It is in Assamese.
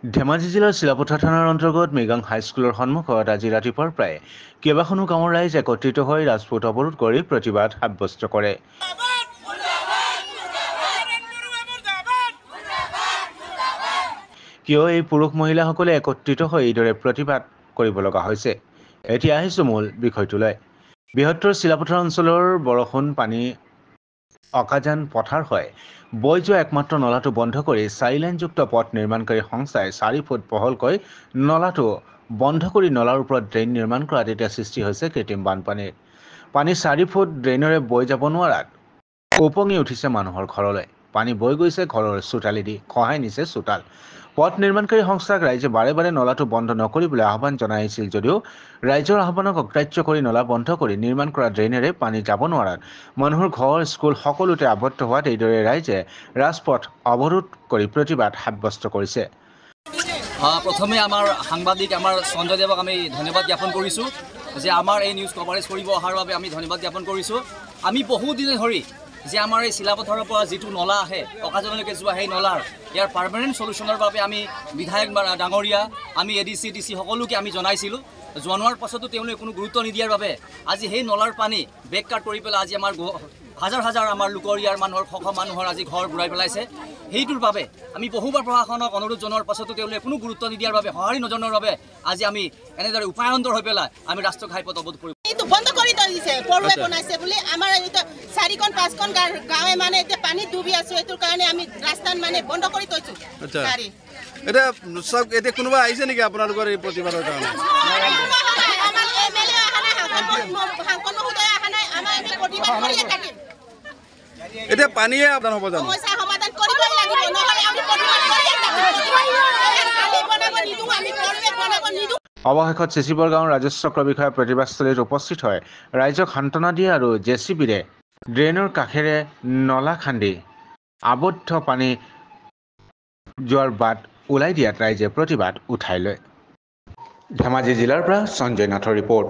ধেমাজি জিলাৰ চিলাপথাৰ থানাৰ অন্তৰ্গত মৃগাং হাইস্কুলৰ সন্মুখত আজি ৰাতিপুৱাৰ প্ৰায় কেইবাখনো গাঁৱৰ ৰাইজ একত্ৰিত হৈ ৰাজপথ অৱৰোধ কৰি প্ৰতিবাদ সাব্যস্ত কৰে। কিয় এই পুৰুষ মহিলাসকলে একত্ৰিত হৈ এইদৰে প্ৰতিবাদ কৰিব লগা হৈছে? এতিয়া আহিছোঁ মূল বিষয়টোলৈ। বৃহত্তৰ চিলাপথাৰ অঞ্চলৰ বৰষুণ পানী অকাজান পথাৰ হয় বৈ যোৱা একমাত্ৰ নলাটো বন্ধ কৰি 4 লেনযুক্ত পথ নিৰ্মাণকাৰী সংস্থাই 4 ফুট বহলকৈ নলাটো বন্ধ কৰি নলাৰ ওপৰত ড্ৰেইন নিৰ্মাণ কৰাত এতিয়া সৃষ্টি হৈছে কৃত্ৰিম বানপানীৰ। পানী 4 ফুট ড্ৰেইনেৰে বৈ যাব নোৱাৰাত উপঙি উঠিছে মানুহৰ ঘৰলৈ। পানী বৈ গৈছে ঘৰৰ চোতালেদি, খহাই নিছে চোতাল। পথ নিৰ্মাণকাৰী সংস্থাক ৰাইজে বাৰে বাৰে নলাটো বন্ধ নকৰিবলৈ আহ্বান জনাই আহিছিল যদিও ৰাইজৰ আহ্বানক অগ্ৰাহ্য কৰি নলা বন্ধ কৰি নিৰ্মাণ কৰা ড্ৰেইনেৰে পানী যাব নোৱাৰাত মানুহৰ ঘৰ, স্কুল সকলোতে আবদ্ধ হোৱাত এইদৰে ৰাইজে ৰাজপথ অৱৰোধ কৰি প্ৰতিবাদ সাব্যস্ত কৰিছে। প্ৰথমে আমাৰ সাংবাদিক আমাৰ সঞ্জয় দেৱক আমি ধন্যবাদ জ্ঞাপন কৰিছোঁ যে আমাৰ এই নিউজ কভাৰেজ কৰিব অহাৰ বাবে আমি ধন্যবাদ জ্ঞাপন কৰিছোঁ। আমি বহুদিনে ধৰি যে আমাৰ এই চিলাপথাৰৰ পৰা যিটো নলা আহে অকাজনলৈকে যোৱা সেই নলাৰ ইয়াৰ পাৰ্মানেণ্ট সলিউশ্যনৰ বাবে আমি বিধায়ক ডাঙৰীয়া আমি ADC DC সকলোকে আমি জনাইছিলোঁ। জনোৱাৰ পাছতো তেওঁলোকে কোনো গুৰুত্ব নিদিয়াৰ বাবে আজি সেই নলাৰ পানী বেক কাট কৰি পেলাই আজি আমাৰ হাজাৰ হাজাৰ আমাৰ লোকৰ ইয়াৰ মানুহৰ মানুহৰ আজি ঘৰ বুৰাই পেলাইছে। সেইটোৰ বাবে আমি বহুবাৰ প্ৰশাসনক অনুৰোধ জনোৱাৰ পাছতো তেওঁলোকে কোনো গুৰুত্ব নিদিয়াৰ বাবে সঁহাৰি নজনোৱাৰ বাবে আজি আমি এনেদৰে উপায়ন্তৰ হৈ পেলাই আমি ৰাষ্ট্ৰীয় ঘাইপথ অৱৰোধ কৰিম। এইটো বন্ধ কৰি দিছে, পৰুৱাই বনাইছে বুলি আমাৰ এইটো 4খন 5খন গাঁৱে মানে এতিয়া পানীত ডুবি আছো, এইটোৰ কাৰণে আমি ৰাস্তাত মানে বন্ধ কৰি থৈছো। গাড়ী এটা সব এতিয়া কোনোবা আহিছে নেকি আপোনালোকৰ এই প্ৰতিবাদৰ কাৰণে? আমাৰ MLA অহা নাই, সাংসদ মহোদয় অহা নাই, আমাৰ আমি প্ৰতিবাদ কৰিয়ে থাকিম। এতিয়া পানীয়ে আপোনাৰ হ'ব জানো? সমস্যা সমাধান কৰিবই লাগিব, নহলে আমি প্ৰতিবাদ কৰিয়ে থাকিম। বনাব নিদো, আমি পৰিৱেশ বনাব নিদো। অৱশেষত চিচিবৰ গাঁৱৰ ৰাজস্ব চক্ৰ বিষয়া প্ৰতিবাদস্থলীত উপস্থিত হৈ ৰাইজক সান্তনা দিয়ে আৰু JCBৰে ড্ৰেইনৰ কাষেৰে নলা খান্দি আবদ্ধ পানী যোৱাৰ বাট ওলাই দিয়াত ৰাইজে প্ৰতিবাদ উঠাই লয়। ধেমাজি জিলাৰ পৰা সঞ্জয় নাথৰ ৰিপৰ্ট।